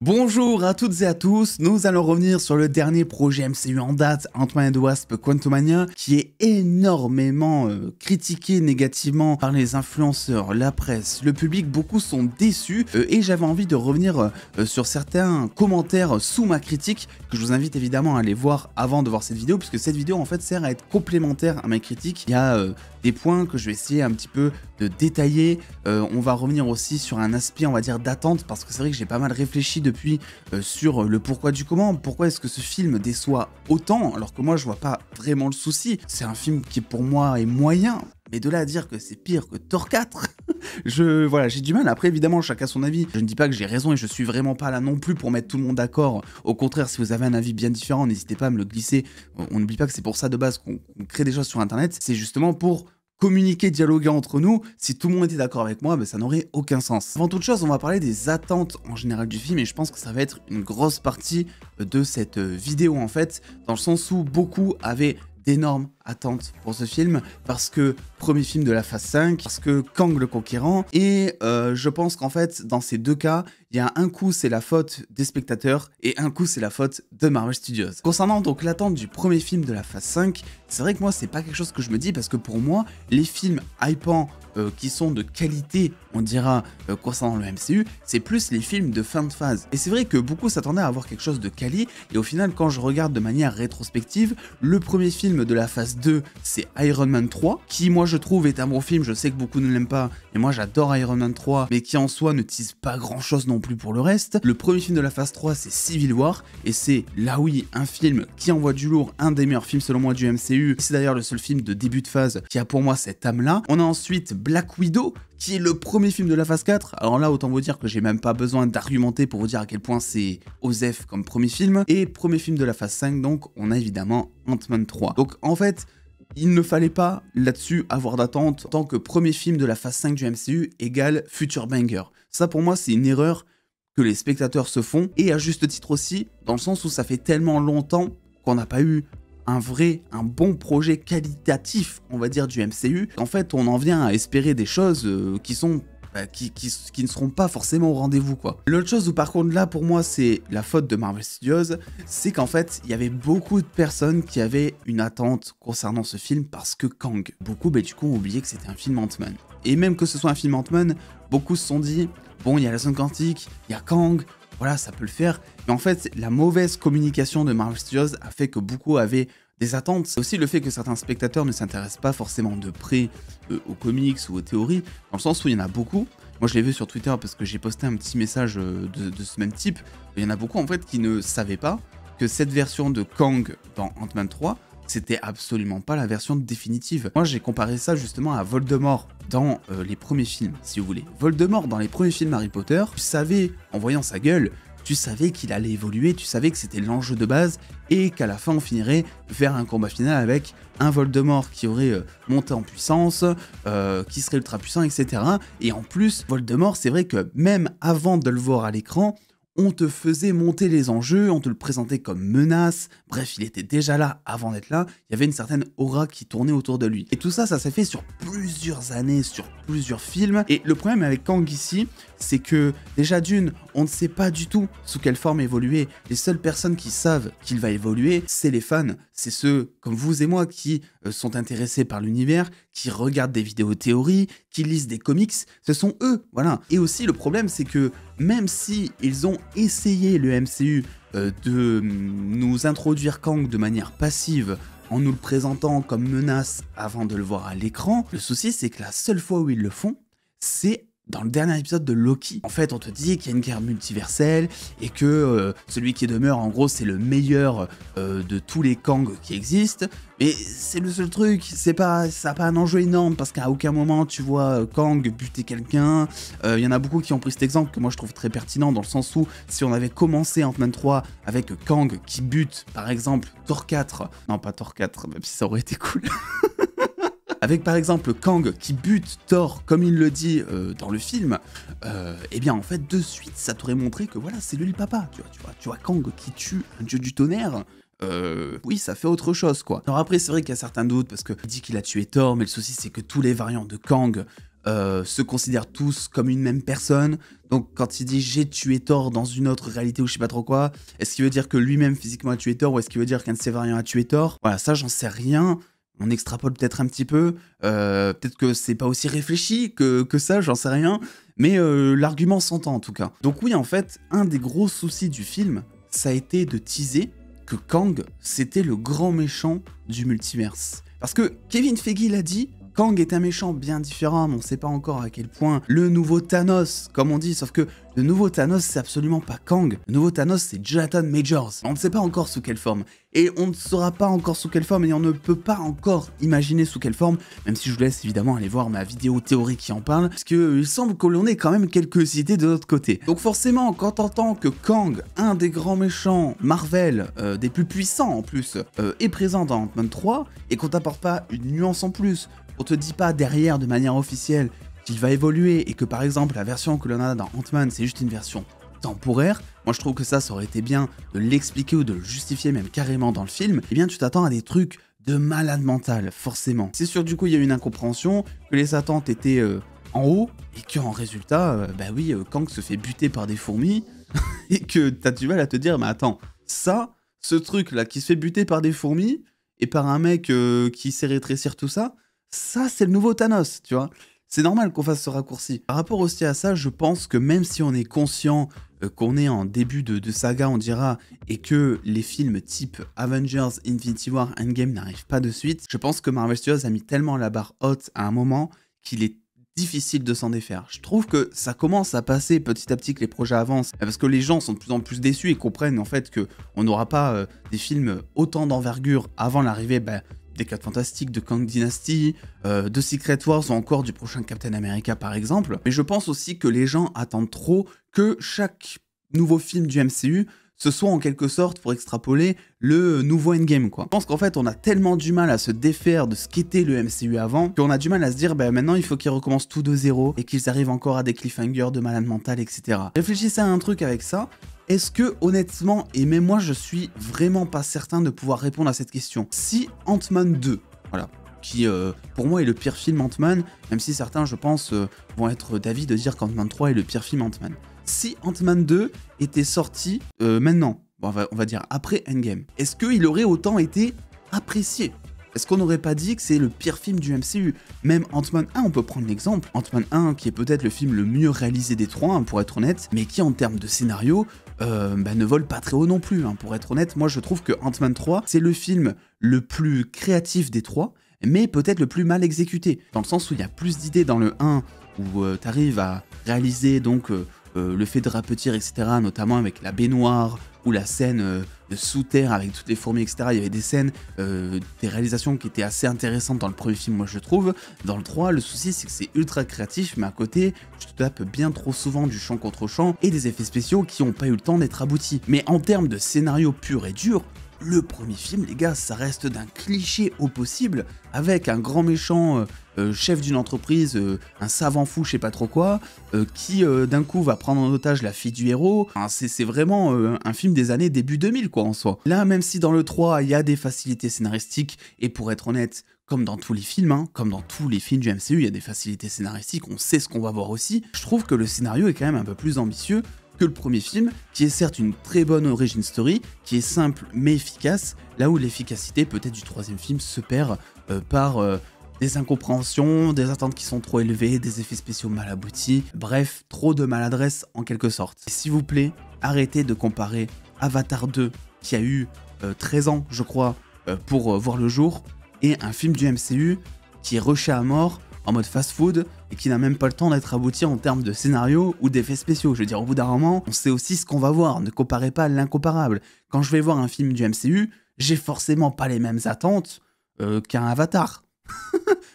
Bonjour à toutes et à tous, nous allons revenir sur le dernier projet MCU en date, Ant-Man and the Wasp Quantumania, qui est énormément critiqué négativement par les influenceurs, la presse, le public. Beaucoup sont déçus et j'avais envie de revenir sur certains commentaires sous ma critique, que je vous invite évidemment à aller voir avant de voir cette vidéo, puisque cette vidéo en fait sert à être complémentaire à ma critique. Il y a des points que je vais essayer un petit peu de détailler. On va revenir aussi sur un aspect, on va dire, d'attente, parce que c'est vrai que j'ai pas mal réfléchi depuis sur le pourquoi du comment. Pourquoi est-ce que ce film déçoit autant, alors que moi je vois pas vraiment le souci. C'est un film qui pour moi est moyen, mais de là à dire que c'est pire que Thor 4, voilà, j'ai du mal. Après évidemment chacun son avis, je ne dis pas que j'ai raison et je suis vraiment pas là non plus pour mettre tout le monde d'accord. Au contraire, si vous avez un avis bien différent, n'hésitez pas à me le glisser. On n'oublie pas que c'est pour ça de base qu'on crée des choses sur internet, c'est justement pour communiquer, dialoguer entre nous. Si tout le monde était d'accord avec moi, ben ça n'aurait aucun sens. Avant toute chose, on va parler des attentes en général du film, et je pense que ça va être une grosse partie de cette vidéo en fait, dans le sens où beaucoup avaient d'énormes attentes pour ce film, parce que premier film de la phase 5, parce que Kang le Conquérant, et je pense qu'en fait, dans ces deux cas, il y a un coup c'est la faute des spectateurs, et un coup c'est la faute de Marvel Studios. Concernant donc l'attente du premier film de la phase 5, c'est vrai que moi c'est pas quelque chose que je me dis, parce que pour moi, les films hypants qui sont de qualité, on dira, concernant le MCU, c'est plus les films de fin de phase. Et c'est vrai que beaucoup s'attendaient à avoir quelque chose de quali, et au final, quand je regarde de manière rétrospective, le premier film de la phase 2, c'est Iron Man 3, qui moi je trouve est un bon film. Je sais que beaucoup ne l'aiment pas, et moi j'adore Iron Man 3, mais qui en soi ne tease pas grand chose non plus pour le reste. Le premier film de la phase 3, c'est Civil War, et c'est là oui, un film qui envoie du lourd, un des meilleurs films selon moi du MCU. C'est d'ailleurs le seul film de début de phase qui a pour moi cette âme-là. On a ensuite Black Widow, qui est le premier film de la phase 4. Alors là, autant vous dire que j'ai même pas besoin d'argumenter pour vous dire à quel point c'est osef comme premier film. Et premier film de la phase 5, donc on a évidemment Ant-Man 3. Donc en fait, il ne fallait pas là-dessus avoir d'attente tant que premier film de la phase 5 du MCU égale future banger. Ça pour moi c'est une erreur que les spectateurs se font, et à juste titre aussi, dans le sens où ça fait tellement longtemps qu'on n'a pas eu un bon projet qualitatif, on va dire, du MCU. En fait, on en vient à espérer des choses qui sont qui ne seront pas forcément au rendez-vous, quoi. L'autre chose où par contre là pour moi c'est la faute de Marvel Studios, c'est qu'en fait il y avait beaucoup de personnes qui avaient une attente concernant ce film parce que Kang. Beaucoup du coup ont oublié que c'était un film Ant-Man. Et même que ce soit un film Ant-Man, beaucoup se sont dit, bon il y a la zone quantique, il y a Kang, voilà ça peut le faire. Mais en fait la mauvaise communication de Marvel Studios a fait que beaucoup avaient des attentes. C'est aussi le fait que certains spectateurs ne s'intéressent pas forcément de près aux comics ou aux théories, dans le sens où il y en a beaucoup. Moi je l'ai vu sur Twitter parce que j'ai posté un petit message de ce même type. Il y en a beaucoup en fait qui ne savaient pas que cette version de Kang dans Ant-Man 3, c'était absolument pas la version définitive. Moi j'ai comparé ça justement à Voldemort dans les premiers films, si vous voulez. Voldemort dans les premiers films Harry Potter, tu savais, en voyant sa gueule, tu savais qu'il allait évoluer, tu savais que c'était l'enjeu de base, et qu'à la fin on finirait vers un combat final avec un Voldemort qui aurait monté en puissance, qui serait ultra puissant, etc. Et en plus, Voldemort, c'est vrai que même avant de le voir à l'écran, on te faisait monter les enjeux, on te le présentait comme menace, bref, il était déjà là avant d'être là, il y avait une certaine aura qui tournait autour de lui. Et tout ça, ça s'est fait sur plusieurs années, sur plusieurs films, et le problème avec Kang ici, c'est que déjà d'une, on ne sait pas du tout sous quelle forme évoluer. Les seules personnes qui savent qu'il va évoluer, c'est les fans, c'est ceux comme vous et moi qui sont intéressés par l'univers, qui regardent des vidéos théories, qui lisent des comics, ce sont eux, voilà. Et aussi le problème c'est que même si ils ont essayé le MCU de nous introduire Kang de manière passive, en nous le présentant comme menace avant de le voir à l'écran, le souci c'est que la seule fois où ils le font, c'est dans le dernier épisode de Loki. En fait, on te dit qu'il y a une guerre multiverselle et que celui qui demeure, en gros, c'est le meilleur de tous les Kang qui existent. Mais c'est le seul truc, ça n'a pas un enjeu énorme parce qu'à aucun moment tu vois Kang buter quelqu'un. Il y en a beaucoup qui ont pris cet exemple que moi je trouve très pertinent dans le sens où si on avait commencé Ant-Man 3 avec Kang qui bute par exemple Thor 4, non pas Thor 4, même si ça aurait été cool. Avec par exemple Kang qui bute Thor comme il le dit dans le film, et bien en fait de suite ça t'aurait montré que voilà c'est lui le papa, tu vois Kang qui tue un dieu du tonnerre, oui ça fait autre chose quoi. Alors après c'est vrai qu'il y a certains doutes parce qu'il dit qu'il a tué Thor, mais le souci c'est que tous les variants de Kang se considèrent tous comme une même personne. Donc quand il dit j'ai tué Thor dans une autre réalité ou je sais pas trop quoi, est-ce qu'il veut dire que lui-même physiquement a tué Thor ou est-ce qu'il veut dire qu'un de ses variants a tué Thor? Voilà, ça j'en sais rien. On extrapole peut-être un petit peu. Peut-être que c'est pas aussi réfléchi que ça, j'en sais rien. Mais l'argument s'entend en tout cas. Donc oui, en fait, un des gros soucis du film, ça a été de teaser que Kang, c'était le grand méchant du multiverse. Parce que Kevin Feige l'a dit, Kang est un méchant bien différent, mais on sait pas encore à quel point. Le nouveau Thanos, comme on dit, sauf que le nouveau Thanos, c'est absolument pas Kang. Le nouveau Thanos, c'est Jonathan Majors. On ne sait pas encore sous quelle forme. Et on ne saura pas encore sous quelle forme, et on ne peut pas encore imaginer sous quelle forme, même si je vous laisse évidemment aller voir ma vidéo théorique qui en parle, parce qu'il semble que l'on ait quand même quelques idées de notre côté. Donc forcément, quand t'entends que Kang, un des grands méchants Marvel, des plus puissants en plus, est présent dans Ant-Man 3, et qu'on t'apporte pas une nuance en plus, on te dit pas derrière de manière officielle qu'il va évoluer et que par exemple la version que l'on a dans Ant-Man c'est juste une version temporaire, moi je trouve que ça aurait été bien de l'expliquer ou de le justifier même carrément dans le film, eh bien tu t'attends à des trucs de malade mental, forcément. C'est sûr du coup il y a eu une incompréhension, que les attentes étaient en haut et qu'en résultat, bah oui, Kang se fait buter par des fourmis et que t'as du mal à te dire mais attends, ça, ce truc là qui se fait buter par des fourmis et par un mec qui sait rétrécir tout ça, ça, c'est le nouveau Thanos, tu vois. C'est normal qu'on fasse ce raccourci. Par rapport aussi à ça, je pense que même si on est conscient qu'on est en début de saga, on dira, et que les films type Avengers, Infinity War, Endgame n'arrivent pas de suite, je pense que Marvel Studios a mis tellement la barre haute à un moment qu'il est difficile de s'en défaire. Je trouve que ça commence à passer petit à petit que les projets avancent, parce que les gens sont de plus en plus déçus et comprennent en fait qu'on n'aura pas des films autant d'envergure avant l'arrivée des 4 Fantastiques, de Kang Dynasty, de Secret Wars ou encore du prochain Captain America par exemple. Mais je pense aussi que les gens attendent trop que chaque nouveau film du MCU ce soit en quelque sorte, pour extrapoler, le nouveau Endgame quoi. Je pense qu'en fait on a tellement du mal à se défaire de ce qu'était le MCU avant, qu'on a du mal à se dire bah maintenant il faut qu'ils recommencent tout de zéro et qu'ils arrivent encore à des cliffhangers de malade mental, etc. Réfléchissez à un truc avec ça. Est-ce que, honnêtement, et même moi, je suis vraiment pas certain de pouvoir répondre à cette question. Si Ant-Man 2, voilà, qui pour moi est le pire film Ant-Man, même si certains, je pense, vont être d'avis de dire qu'Ant-Man 3 est le pire film Ant-Man. Si Ant-Man 2 était sorti maintenant, bon, on va dire après Endgame, est-ce qu'il aurait autant été apprécié ? Est-ce qu'on n'aurait pas dit que c'est le pire film du MCU? Même Ant-Man 1, on peut prendre l'exemple. Ant-Man 1, qui est peut-être le film le mieux réalisé des trois, hein, pour être honnête, mais qui en termes de scénario, ne vole pas très haut non plus. Hein, pour être honnête, moi je trouve que Ant-Man 3, c'est le film le plus créatif des trois, mais peut-être le plus mal exécuté. Dans le sens où il y a plus d'idées dans le 1, où tu arrives à réaliser donc le fait de rapetir, etc., notamment avec la baignoire, ou la scène de sous terre avec toutes les fourmis, etc. Il y avait des scènes, des réalisations qui étaient assez intéressantes dans le premier film, moi je trouve. Dans le 3, le souci c'est que c'est ultra créatif, mais à côté, tu te tapes bien trop souvent du champ contre champ et des effets spéciaux qui n'ont pas eu le temps d'être aboutis. Mais en termes de scénario pur et dur, le premier film, les gars, ça reste d'un cliché au possible, avec un grand méchant chef d'une entreprise, un savant fou, je sais pas trop quoi, qui d'un coup va prendre en otage la fille du héros. Enfin, c'est vraiment un film des années début 2000 quoi en soi. Là, même si dans le 3, il y a des facilités scénaristiques, et pour être honnête, comme dans tous les films, hein, comme dans tous les films du MCU, il y a des facilités scénaristiques, on sait ce qu'on va voir aussi, je trouve que le scénario est quand même un peu plus ambitieux que le premier film, qui est certes une très bonne origin story, qui est simple mais efficace, là où l'efficacité peut-être du troisième film se perd par des incompréhensions, des attentes qui sont trop élevées, des effets spéciaux mal aboutis, bref, trop de maladresse en quelque sorte. S'il vous plaît, arrêtez de comparer Avatar 2, qui a eu 13 ans, je crois, pour voir le jour, et un film du MCU qui est rushé à mort, en mode fast-food, et qui n'a même pas le temps d'être abouti en termes de scénario ou d'effets spéciaux. Je veux dire, au bout d'un moment, on sait aussi ce qu'on va voir, ne comparez pas l'incomparable. Quand je vais voir un film du MCU, j'ai forcément pas les mêmes attentes qu'un Avatar.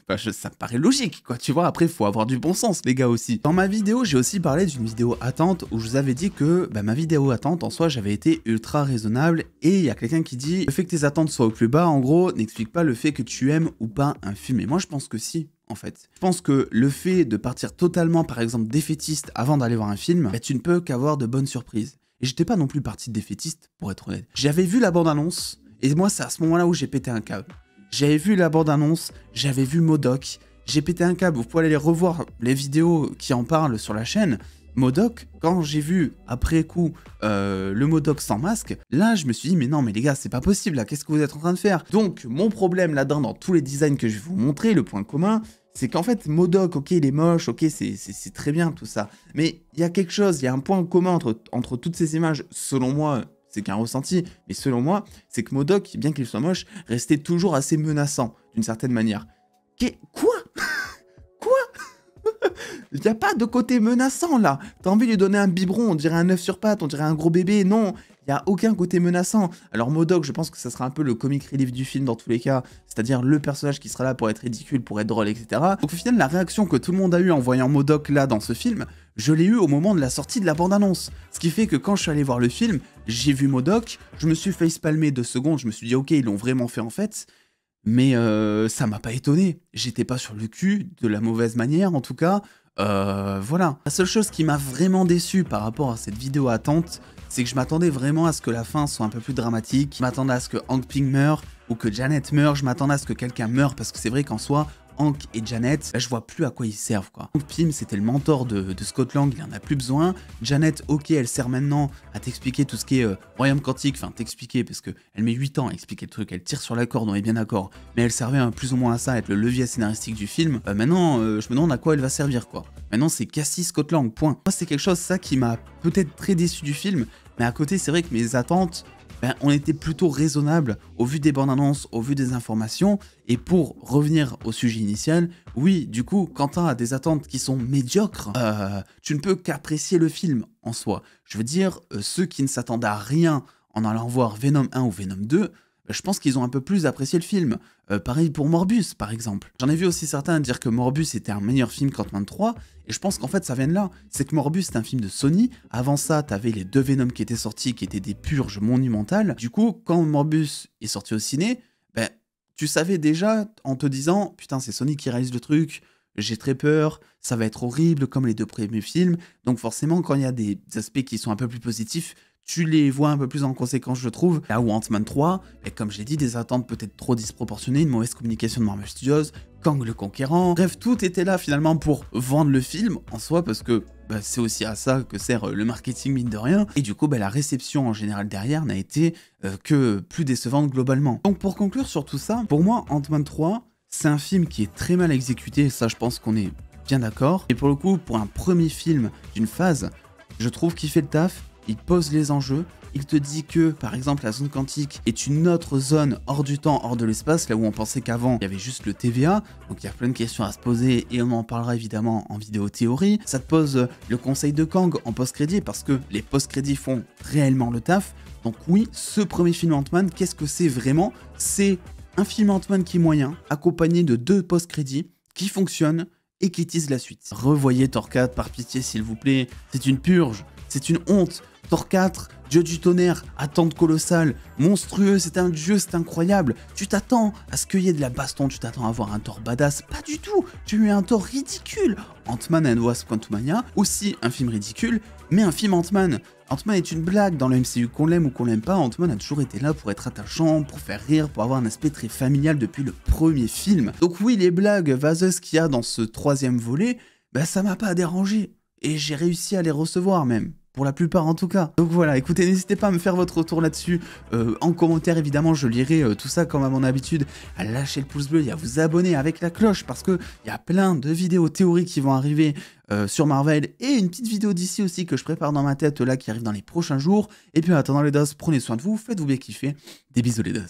Enfin, ça me paraît logique, quoi, tu vois, après, il faut avoir du bon sens, les gars, aussi. Dans ma vidéo, j'ai aussi parlé d'une vidéo attente, où je vous avais dit que ma vidéo attente, en soi, j'avais été ultra raisonnable, et il y a quelqu'un qui dit, le fait que tes attentes soient au plus bas, en gros, n'explique pas le fait que tu aimes ou pas un film. Et moi, je pense que si. En fait. Je pense que le fait de partir totalement, par exemple, défaitiste avant d'aller voir un film, tu ne peux qu'avoir de bonnes surprises. Et j'étais pas non plus parti défaitiste, pour être honnête. J'avais vu la bande-annonce, et moi, c'est à ce moment-là où j'ai pété un câble. J'avais vu la bande-annonce, j'avais vu M.O.D.O.K., j'ai pété un câble, vous pouvez aller revoir les vidéos qui en parlent sur la chaîne. MODOK, quand j'ai vu après coup le MODOK sans masque, là je me suis dit mais non mais les gars c'est pas possible là, qu'est-ce que vous êtes en train de faire? Donc mon problème là-dedans dans tous les designs que je vais vous montrer, le point commun, c'est qu'en fait MODOK, ok il est moche, ok c'est très bien tout ça, mais il y a quelque chose, il y a un point commun entre toutes ces images, selon moi, c'est qu'un ressenti, mais selon moi, c'est que MODOK, bien qu'il soit moche, restait toujours assez menaçant d'une certaine manière. Quoi? Il n'y a pas de côté menaçant là. T'as envie de lui donner un biberon, on dirait un œuf sur pattes, on dirait un gros bébé. Non, il n'y a aucun côté menaçant. Alors MODOK, je pense que ça sera un peu le comic relief du film dans tous les cas. C'est-à-dire le personnage qui sera là pour être ridicule, pour être drôle, etc. Donc au final, la réaction que tout le monde a eue en voyant MODOK là dans ce film, je l'ai eu au moment de la sortie de la bande-annonce. Ce qui fait que quand je suis allé voir le film, j'ai vu MODOK, je me suis facepalmé 2 secondes, je me suis dit ok, ils l'ont vraiment fait en fait. Mais ça m'a pas étonné. J'étais pas sur le cul, de la mauvaise manière en tout cas. Voilà. La seule chose qui m'a vraiment déçu par rapport à cette vidéo attente, c'est que je m'attendais vraiment à ce que la fin soit un peu plus dramatique. Je m'attendais à ce que Hank Pym meure ou que Janet meure. Je m'attendais à ce que quelqu'un meure parce que c'est vrai qu'en soi, Hank et Janet, là, je vois plus à quoi ils servent quoi. Hank Pym, c'était le mentor de Scott Lang, il en a plus besoin. Janet, ok, elle sert maintenant à t'expliquer tout ce qui est royaume quantique, enfin t'expliquer parce que elle met 8 ans à expliquer le truc, elle tire sur la corde, on est bien d'accord, mais elle servait plus ou moins à ça, à être le levier scénaristique du film. Maintenant, je me demande à quoi elle va servir quoi. Maintenant, c'est Cassie Scott Lang, point. Moi, c'est quelque chose ça qui m'a peut-être très déçu du film, mais à côté, c'est vrai que mes attentes, on était plutôt raisonnable au vu des bandes annonces, au vu des informations. Et pour revenir au sujet initial, oui, du coup, quand tu as des attentes qui sont médiocres, tu ne peux qu'apprécier le film en soi. Je veux dire, ceux qui ne s'attendaient à rien en allant voir Venom 1 ou Venom 2, je pense qu'ils ont un peu plus apprécié le film. Pareil pour Morbius, par exemple. J'en ai vu aussi certains dire que Morbius était un meilleur film qu'Ant-Man 3, et je pense qu'en fait ça vient de là. C'est que Morbius c'est un film de Sony, avant ça t'avais les 2 Venom qui étaient sortis, qui étaient des purges monumentales. Du coup, quand Morbius est sorti au ciné, tu savais déjà en te disant, putain c'est Sony qui réalise le truc, j'ai très peur, ça va être horrible comme les 2 premiers films, donc forcément quand il y a des aspects qui sont un peu plus positifs, tu les vois un peu plus en conséquence, je trouve. Là où Ant-Man 3, comme je l'ai dit, des attentes peut-être trop disproportionnées, une mauvaise communication de Marvel Studios, Kang le Conquérant. Bref, tout était là finalement pour vendre le film en soi, parce que c'est aussi à ça que sert le marketing, mine de rien. Et du coup, la réception en général derrière n'a été que plus décevante globalement. Donc pour conclure sur tout ça, pour moi, Ant-Man 3, c'est un film qui est très mal exécuté, ça je pense qu'on est bien d'accord. Et pour le coup, pour un premier film d'une phase, je trouve qu'il fait le taf. Il pose les enjeux, il te dit que, par exemple, la zone quantique est une autre zone hors du temps, hors de l'espace, là où on pensait qu'avant, il y avait juste le TVA, donc il y a plein de questions à se poser, et on en parlera évidemment en vidéo théorie. Ça te pose le conseil de Kang en post-crédit, parce que les post-crédits font réellement le taf. Donc oui, ce premier film Ant-Man, qu'est-ce que c'est vraiment? C'est un film Ant-Man qui est moyen, accompagné de 2 post-crédits, qui fonctionnent, et qui tease la suite. Revoyez Thor 4 par pitié s'il vous plaît, c'est une purge, c'est une honte. Thor 4, dieu du tonnerre, attente colossale, monstrueux, c'est un dieu, c'est incroyable. Tu t'attends à ce qu'il y ait de la baston, tu t'attends à voir un Thor badass, pas du tout. Tu as eu un Thor ridicule. Ant-Man and Wasp Quantumania, aussi un film ridicule, mais un film Ant-Man. Ant-Man est une blague dans le MCU, qu'on l'aime ou qu'on l'aime pas, Ant-Man a toujours été là pour être attachant, pour faire rire, pour avoir un aspect très familial depuis le premier film. Donc oui, les blagues vaseuses qu'il y a dans ce 3e volet, ça m'a pas dérangé. Et j'ai réussi à les recevoir même. Pour la plupart en tout cas. Donc voilà, écoutez, n'hésitez pas à me faire votre retour là-dessus en commentaire, évidemment, je lirai tout ça comme à mon habitude, à lâcher le pouce bleu et à vous abonner avec la cloche parce que il y a plein de vidéos théoriques qui vont arriver sur Marvel et une petite vidéo d'ici aussi que je prépare dans ma tête là qui arrive dans les prochains jours. Et puis en attendant les dos, prenez soin de vous, faites-vous bien kiffer, des bisous les dos.